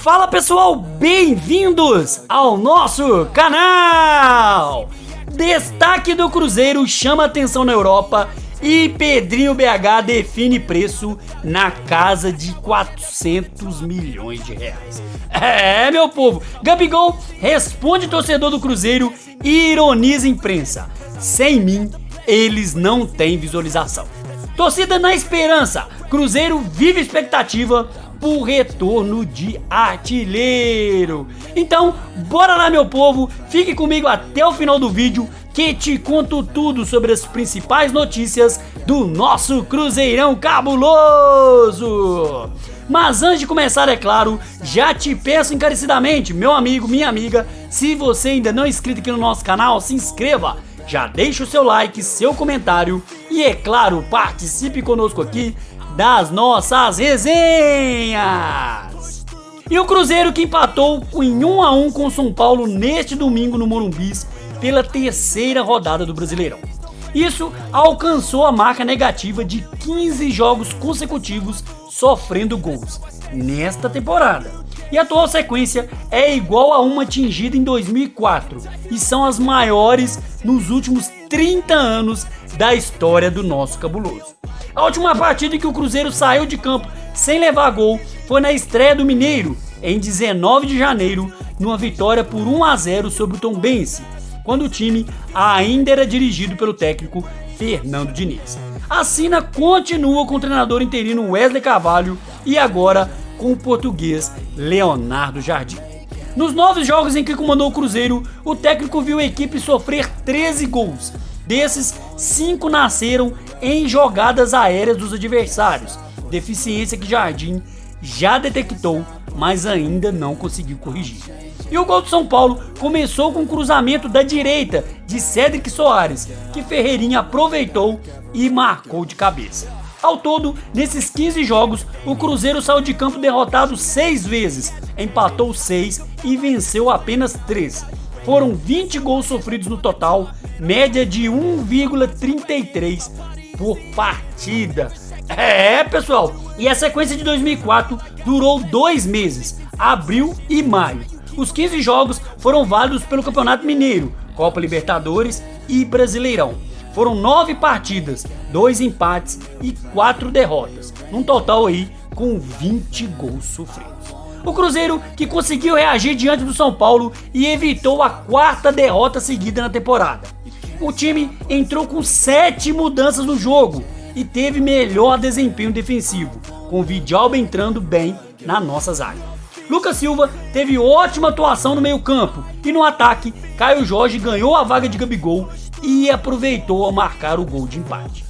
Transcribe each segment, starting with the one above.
Fala pessoal, bem-vindos ao nosso canal! Destaque do Cruzeiro chama atenção na Europa e Pedrinho BH define preço na casa de 400 milhões de reais. Meu povo, Gabigol responde torcedor do Cruzeiro e ironiza a imprensa. Sem mim, eles não têm visualização. Torcida na esperança, Cruzeiro vive expectativa por retorno de artilheiro. Então, bora lá meu povo, fique comigo até o final do vídeo que te conto tudo sobre as principais notícias do nosso Cruzeirão cabuloso. Mas antes de começar, é claro, já te peço encarecidamente, meu amigo, minha amiga, se você ainda não é inscrito aqui no nosso canal, se inscreva, já deixa o seu like, seu comentário e, é claro, participe conosco aqui das nossas resenhas. E o Cruzeiro que empatou em 1-1 com o São Paulo neste domingo no Morumbi pela terceira rodada do Brasileirão. Isso alcançou a marca negativa de 15 jogos consecutivos sofrendo gols nesta temporada. E a atual sequência é igual a uma atingida em 2004 e são as maiores nos últimos 30 anos da história do nosso cabuloso. A última partida em que o Cruzeiro saiu de campo sem levar gol foi na estreia do Mineiro, em 19 de janeiro, numa vitória por 1-0 sobre o Tombense, quando o time ainda era dirigido pelo técnico Fernando Diniz. A cena continua com o treinador interino Wesley Carvalho e agora com o português Leonardo Jardim. Nos 9 jogos em que comandou o Cruzeiro, o técnico viu a equipe sofrer 13 gols. Desses, 5 nasceram em jogadas aéreas dos adversários, deficiência que Jardim já detectou, mas ainda não conseguiu corrigir. E o gol do São Paulo começou com um cruzamento da direita de Cédric Soares, que Ferreirinha aproveitou e marcou de cabeça. Ao todo, nesses 15 jogos, o Cruzeiro saiu de campo derrotado 6 vezes, empatou 6 e venceu apenas 3. Foram 20 gols sofridos no total, média de 1,33 por partida. Pessoal, e a sequência de 2004 durou 2 meses, abril e maio. Os 15 jogos foram válidos pelo Campeonato Mineiro, Copa Libertadores e Brasileirão. Foram 9 partidas, 2 empates e 4 derrotas, num total aí com 20 gols sofridos. O Cruzeiro que conseguiu reagir diante do São Paulo e evitou a 4ª derrota seguida na temporada. O time entrou com 7 mudanças no jogo e teve melhor desempenho defensivo, com o Vidalba entrando bem na nossa zaga. Lucas Silva teve ótima atuação no meio-campo e no ataque, Caio Jorge ganhou a vaga de Gabigol e aproveitou a marcar o gol de empate.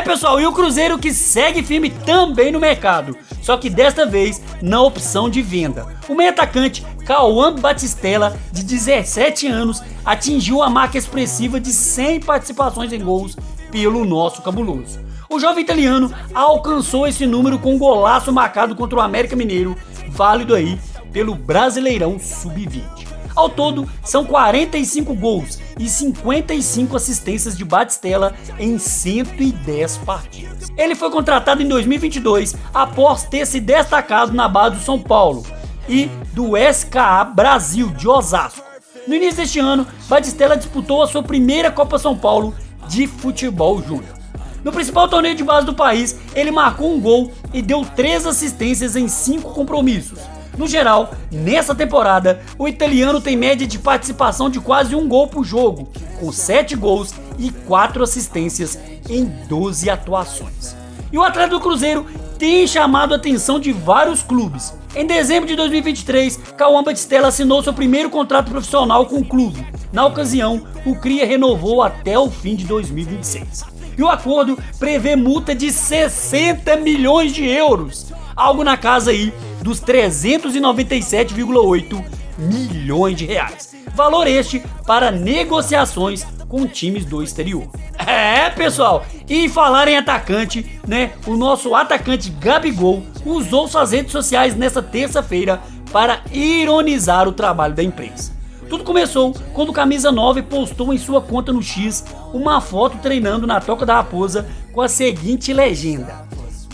Pessoal, e o Cruzeiro que segue firme também no mercado, só que desta vez na opção de venda. O meio-atacante Cauã Batistella, de 17 anos, atingiu a marca expressiva de 100 participações em gols pelo nosso cabuloso. O jovem italiano alcançou esse número com um golaço marcado contra o América Mineiro, válido aí pelo Brasileirão Sub-20. Ao todo, são 45 gols e 55 assistências de Batistella em 110 partidas. Ele foi contratado em 2022 após ter se destacado na base do São Paulo e do SKA Brasil de Osasco. No início deste ano, Batistella disputou a sua primeira Copa São Paulo de futebol júnior. No principal torneio de base do país, ele marcou um gol e deu 3 assistências em 5 compromissos. No geral, nessa temporada, o italiano tem média de participação de quase 1 gol por jogo, com 7 gols e 4 assistências em 12 atuações. E o atleta do Cruzeiro tem chamado a atenção de vários clubes. Em dezembro de 2023, Cauã Batistella assinou seu primeiro contrato profissional com o clube. Na ocasião, o Cria renovou até o fim de 2026. E o acordo prevê multa de 60 milhões de euros, algo na casa aí dos 397,8 milhões de reais. Valor este para negociações com times do exterior. Pessoal, e falar em atacante, né? O nosso atacante Gabigol usou suas redes sociais nesta terça-feira para ironizar o trabalho da imprensa. Tudo começou quando o Camisa 9 postou em sua conta no X uma foto treinando na Toca da Raposa com a seguinte legenda: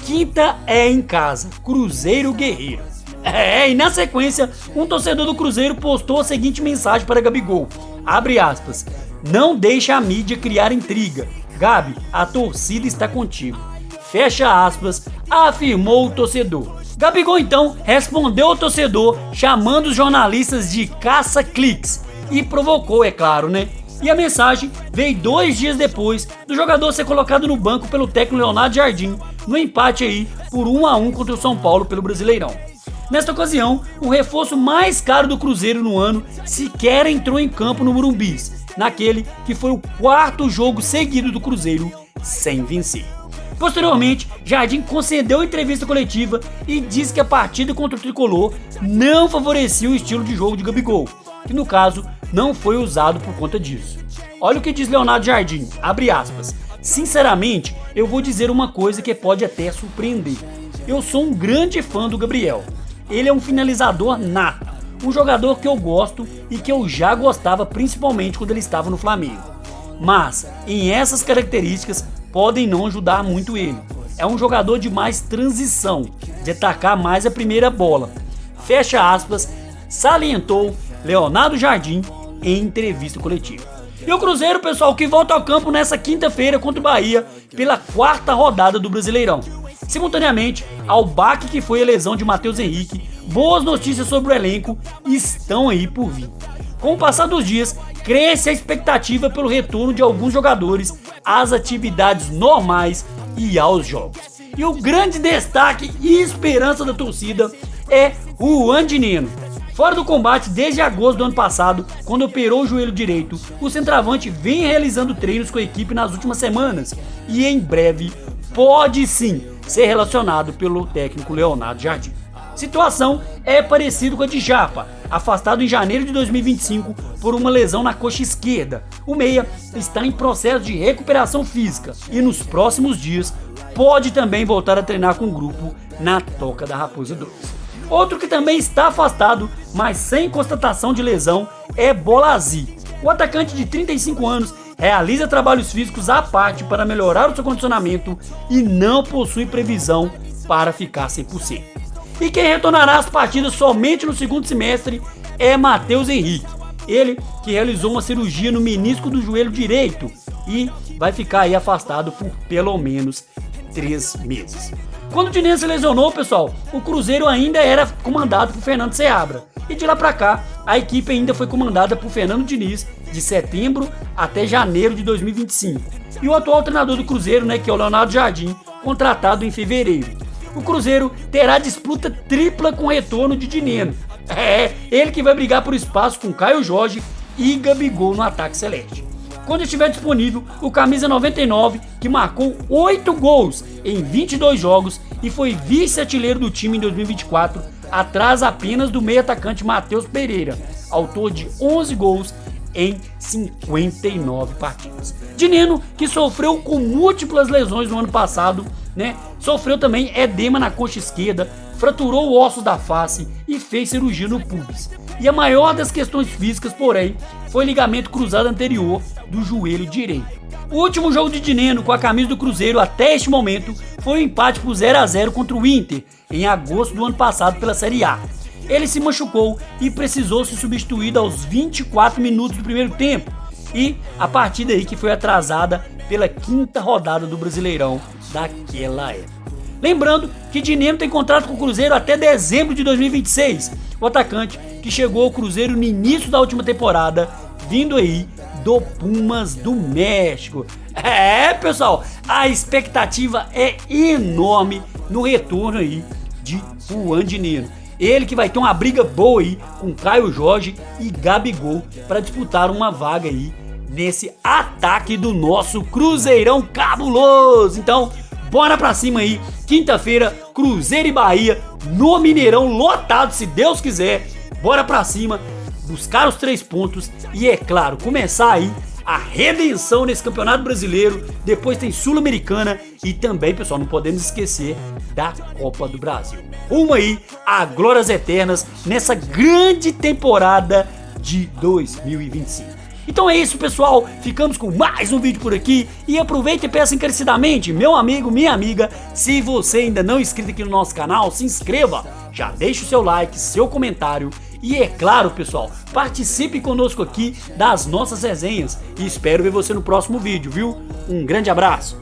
quinta é em casa, Cruzeiro Guerreiro. E na sequência, um torcedor do Cruzeiro postou a seguinte mensagem para Gabigol, abre aspas, não deixa a mídia criar intriga, Gabi, a torcida está contigo, fecha aspas, afirmou o torcedor. Gabigol então respondeu ao torcedor chamando os jornalistas de caça-cliques e provocou, é claro, né? E a mensagem veio 2 dias depois do jogador ser colocado no banco pelo técnico Leonardo Jardim no empate aí por 1-1 contra o São Paulo pelo Brasileirão. Nesta ocasião, o reforço mais caro do Cruzeiro no ano sequer entrou em campo no Morumbi, naquele que foi o 4º jogo seguido do Cruzeiro sem vencer. Posteriormente, Jardim concedeu entrevista coletiva e disse que a partida contra o Tricolor não favorecia o estilo de jogo de Gabigol, que no caso não foi usado por conta disso. Olha o que diz Leonardo Jardim, abre aspas, sinceramente eu vou dizer uma coisa que pode até surpreender, eu sou um grande fã do Gabriel, ele é um finalizador nato, um jogador que eu gosto e que eu já gostava principalmente quando ele estava no Flamengo, mas em essas características podem não ajudar muito ele, é um jogador de mais transição, de atacar mais a primeira bola, fecha aspas, salientou Leonardo Jardim em entrevista coletiva. E o Cruzeiro, pessoal, que volta ao campo nessa quinta-feira contra o Bahia pela 4ª rodada do Brasileirão. Simultaneamente ao baque que foi a lesão de Matheus Henrique, boas notícias sobre o elenco estão aí por vir. Com o passar dos dias, cresce a expectativa pelo retorno de alguns jogadores às atividades normais e aos jogos. E o grande destaque e esperança da torcida é Juan Dinenno. Fora do combate desde agosto do ano passado, quando operou o joelho direito, o centroavante vem realizando treinos com a equipe nas últimas semanas e em breve pode sim ser relacionado pelo técnico Leonardo Jardim. Situação é parecida com a de Japa, afastado em janeiro de 2025 por uma lesão na coxa esquerda. O meia está em processo de recuperação física e nos próximos dias pode também voltar a treinar com o grupo na Toca da Raposa 2. Outro que também está afastado, mas sem constatação de lesão, é Bolasie. O atacante de 35 anos realiza trabalhos físicos à parte para melhorar o seu condicionamento e não possui previsão para ficar 100%. E quem retornará às partidas somente no segundo semestre é Matheus Henrique. Ele que realizou uma cirurgia no menisco do joelho direito e vai ficar aí afastado por pelo menos 3 meses. Quando o Dinenno se lesionou, pessoal, o Cruzeiro ainda era comandado por Fernando Seabra. E de lá pra cá, a equipe ainda foi comandada por Fernando Diniz, de setembro até janeiro de 2025. E o atual treinador do Cruzeiro, que é o Leonardo Jardim, contratado em fevereiro. O Cruzeiro terá disputa tripla com o retorno de Dinenno. Ele que vai brigar por espaço com Caio Jorge e Gabigol no ataque celeste. Quando estiver disponível, o camisa 99, que marcou 8 gols em 22 jogos e foi vice-artilheiro do time em 2024, atrás apenas do meio-atacante Matheus Pereira, autor de 11 gols em 59 partidas. Dinenno, que sofreu com múltiplas lesões no ano passado, sofreu também edema na coxa esquerda, fraturou ossos da face e fez cirurgia no pubis. E a maior das questões físicas, porém, foi o ligamento cruzado anterior do joelho direito. O último jogo de Dinenno com a camisa do Cruzeiro até este momento foi um empate por 0-0 contra o Inter, em agosto do ano passado pela Série A. Ele se machucou e precisou ser substituído aos 24 minutos do primeiro tempo, e a partida aí que foi atrasada pela 5ª rodada do Brasileirão daquela época. Lembrando que Dinenno tem contrato com o Cruzeiro até dezembro de 2026, o atacante que chegou ao Cruzeiro no início da última temporada, vindo aí do Pumas do México. Pessoal, a expectativa é enorme no retorno aí de Juan Dinenno. Ele que vai ter uma briga boa aí com Caio Jorge e Gabigol para disputar uma vaga aí nesse ataque do nosso Cruzeirão cabuloso. Então, bora pra cima aí, quinta-feira, Cruzeiro e Bahia no Mineirão lotado, se Deus quiser. Bora pra cima, buscar os 3 pontos e, é claro, começar aí a redenção nesse Campeonato Brasileiro. Depois tem Sul-Americana e também, pessoal, não podemos esquecer da Copa do Brasil. Rumo aí a glórias eternas nessa grande temporada de 2025. Então é isso, pessoal, ficamos com mais um vídeo por aqui e aproveita e peça encarecidamente, meu amigo, minha amiga, se você ainda não é inscrito aqui no nosso canal, se inscreva, Já deixa o seu like, seu comentário e é claro, pessoal, participe conosco aqui das nossas resenhas e espero ver você no próximo vídeo, viu? Um grande abraço!